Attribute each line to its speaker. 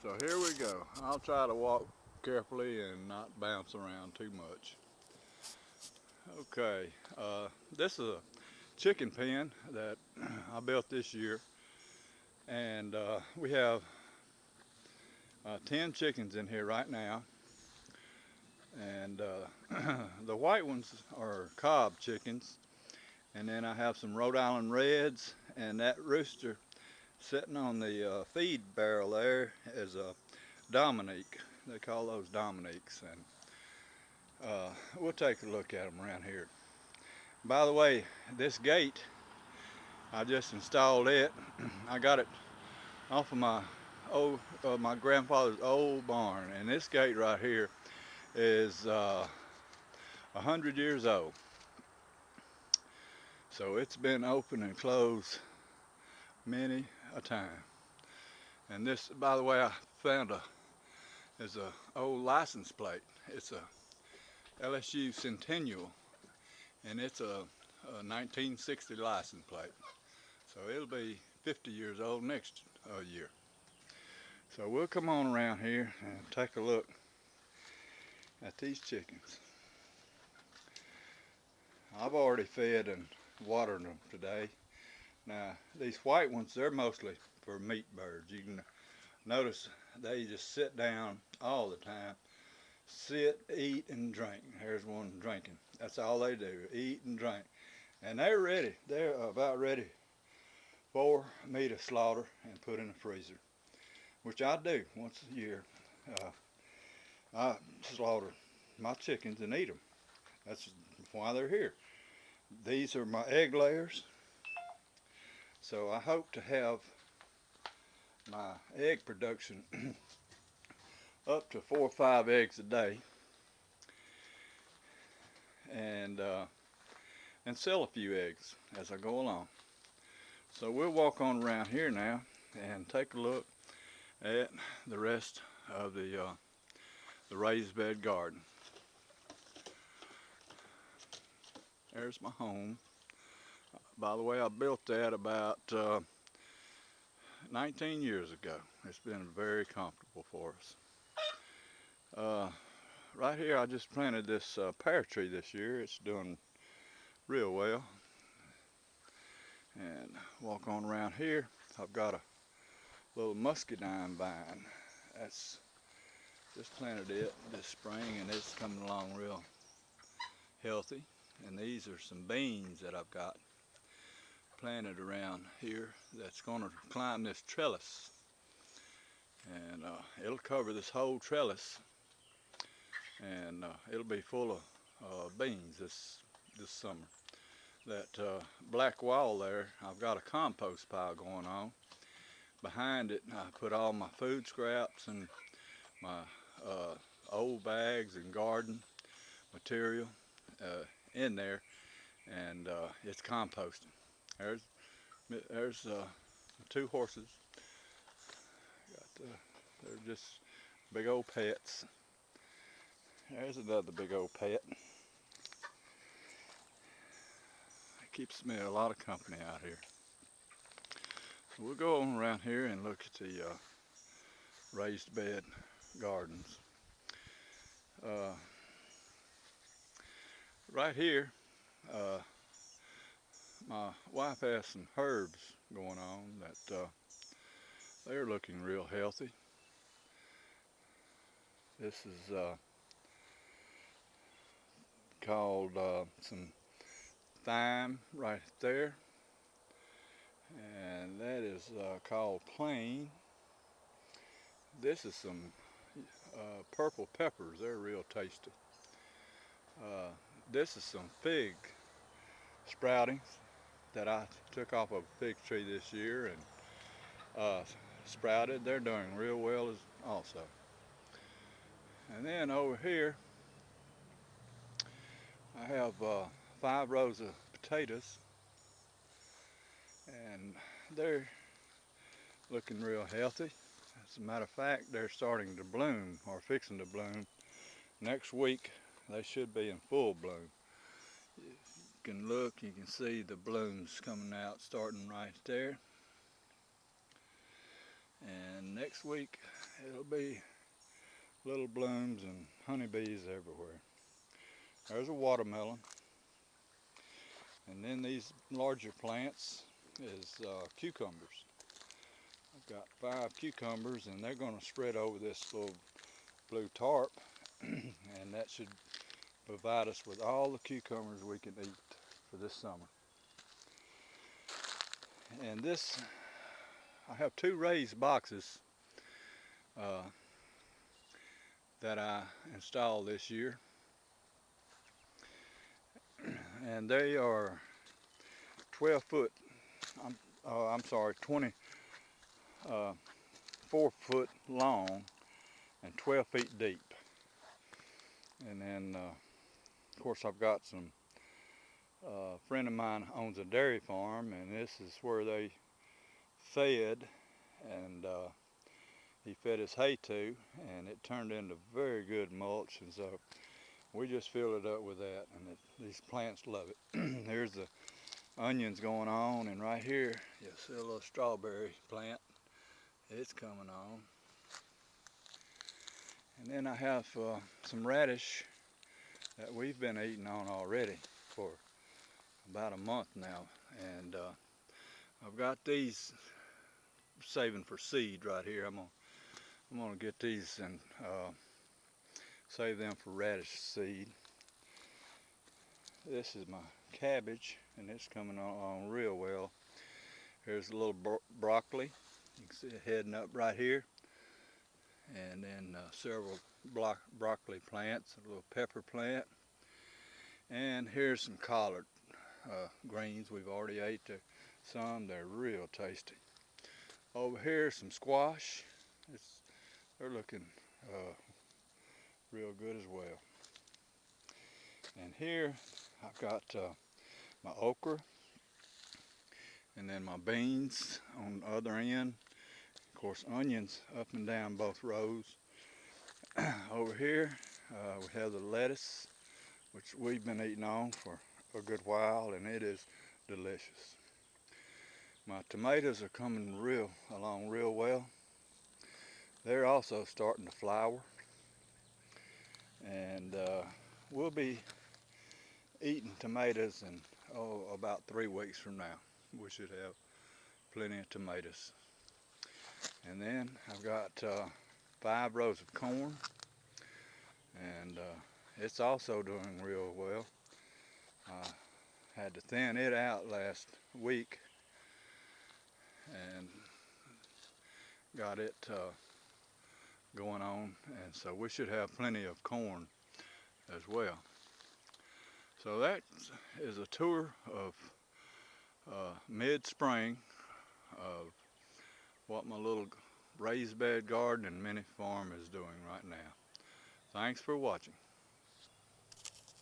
Speaker 1: So here we go. I'll try to walk carefully and not bounce around too much. Okay, this is a chicken pen that I built this year, and we have 10 chickens in here right now, and the white ones are cob chickens, and then I have some Rhode Island Reds, and that rooster sitting on the feed barrel there is a Dominique. They call those Dominiques, and we'll take a look at them around here. By the way, this gate, I just installed it. I got it off of my grandfather's old barn, and this gate right here is 100 years old. So it's been open and closed many a time. And this, by the way, I found is a old license plate. It's a LSU Centennial, and it's a 1960 license plate. So it'll be 50 years old next year. So we'll come on around here and take a look at these chickens. I've already fed and watered them today. Now these white ones, they're mostly for meat birds. You can notice they just sit down all the time. Sit, eat, and drink. Here's one drinking. That's all they do, eat and drink. And they're ready. They're about ready for me to slaughter and put in the freezer, which I do once a year. I slaughter my chickens and eat them. That's why they're here. These are my egg layers. So I hope to have my egg production up to 4 or 5 eggs a day, and sell a few eggs as I go along. So we'll walk on around here now and take a look at the rest of the raised bed garden. There's my home. By the way, I built that about 19 years ago. It's been very comfortable for us. Right here I just planted this pear tree this year. It's doing real well. And walk on around here, I've got a little muscadine vine. That's just planted it this spring, and it's coming along real healthy. And these are some beans that I've got planted around here that's going to climb this trellis, and it'll cover this whole trellis, and it'll be full of beans this summer. That black wall there, I've got a compost pile going on. Behind it, I put all my food scraps and my old bags and garden material in there, and it's composting. There's 2 horses. They're just big old pets. There's another big old pet. Keeps me a lot of company out here. So we'll go on around here and look at the raised bed gardens. Right here, my wife has some herbs going on that they're looking real healthy. This is called some thyme right there, and that is called plain. This is some purple peppers. They're real tasty. This is some fig sproutings that I took off of a fig tree this year and sprouted. They're doing real well also. And then over here I have 5 rows of potatoes, and they're looking real healthy. As a matter of fact, they're starting to bloom, or fixing to bloom. Next week they should be in full bloom. You can look, you can see the blooms coming out starting right there. And next week it'll be little blooms and honeybees everywhere. There's a watermelon. And then these larger plants is cucumbers. I've got 5 cucumbers, and they're going to spread over this little blue tarp, and that should provide us with all the cucumbers we can eat for this summer. And this, I have 2 raised boxes that I installed this year, and they are 12 foot, I'm sorry, 24 foot long and 12 feet deep. And then of course I've got some, a friend of mine owns a dairy farm, and this is where they fed, and he fed his hay to, and it turned into very good mulch, and so we just fill it up with that, and these plants love it. Here's the onions going on, and right here you'll see a little strawberry plant. It's coming on. And then I have some radish that we've been eating on already for about a month now, and I've got these saving for seed right here. I'm gonna get these and save them for radish seed. This is my cabbage, and it's coming on real well. Here's a little broccoli. You can see it heading up right here, and then several broccoli plants, a little pepper plant, and here's some collard greens. We've already ate some. They're real tasty. Over here, some squash. They're looking real good as well. And here I've got my okra, and then my beans on the other end. Of course, onions up and down both rows. Over here we have the lettuce, which we've been eating on for a good while, and it is delicious. My tomatoes are coming along real well. They're also starting to flower, and we'll be eating tomatoes in about 3 weeks from now. We should have plenty of tomatoes. And then I've got 5 rows of corn, and it's also doing real well. I had to thin it out last week and got it going on, and so we should have plenty of corn as well. So that is a tour of mid-spring of what my little raised bed garden and mini farm is doing right now. Thanks for watching.